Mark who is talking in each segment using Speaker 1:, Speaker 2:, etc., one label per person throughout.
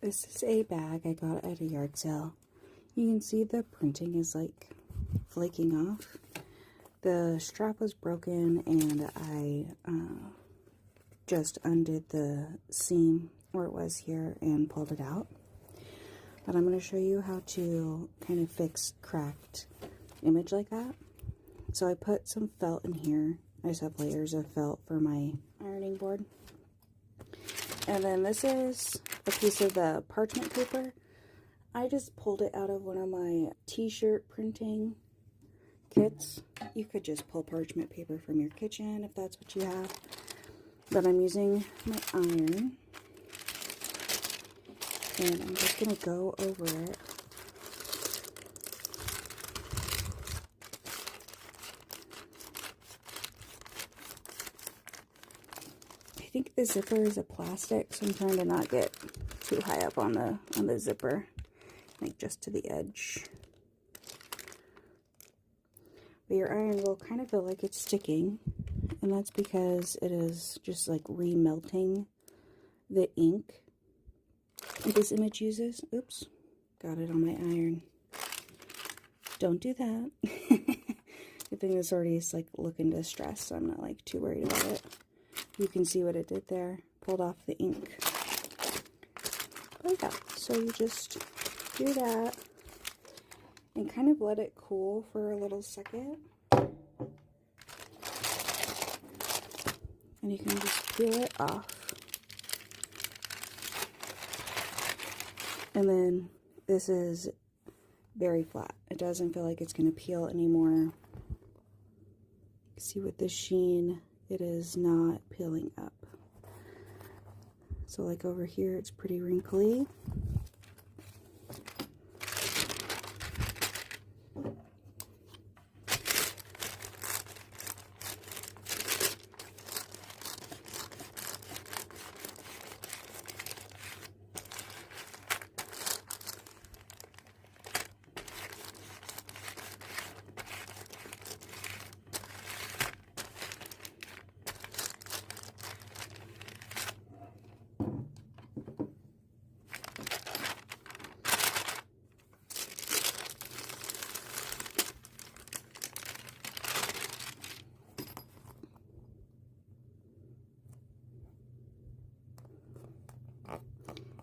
Speaker 1: This is a bag I got at a yard sale. You can see the printing is like flaking off. The strap was broken and I just undid the seam where it was here and pulled it out. But I'm going to show you how to kind of fix cracked image like that. So I put some felt in here. I just have layers of felt for my ironing board. And then this is a piece of the parchment paper. I just pulled it out of one of my t-shirt printing kits. You could just pull parchment paper from your kitchen if that's what you have. But I'm using my iron. And I'm just going to go over it. I think the zipper is a plastic, so I'm trying to not get too high up on the zipper, like just to the edge. But your iron will kind of feel like it's sticking, and that's because it is just like remelting the ink that this image uses. Oops, got it on my iron. Don't do that. Good thing it's already like looking distressed, so I'm not like too worried about it. You can see what it did there. Pulled off the ink. But yeah, so you just do that and kind of let it cool for a little second. And you can just peel it off. And then this is very flat. It doesn't feel like it's going to peel anymore. See with the sheen, it is not peeling up. So like over here, it's pretty wrinkly.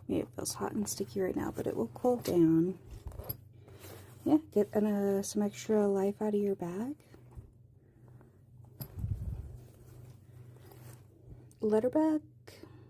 Speaker 1: Maybe it feels hot and sticky right now, but it will cool down. Yeah, get some extra life out of your bag. Letter bag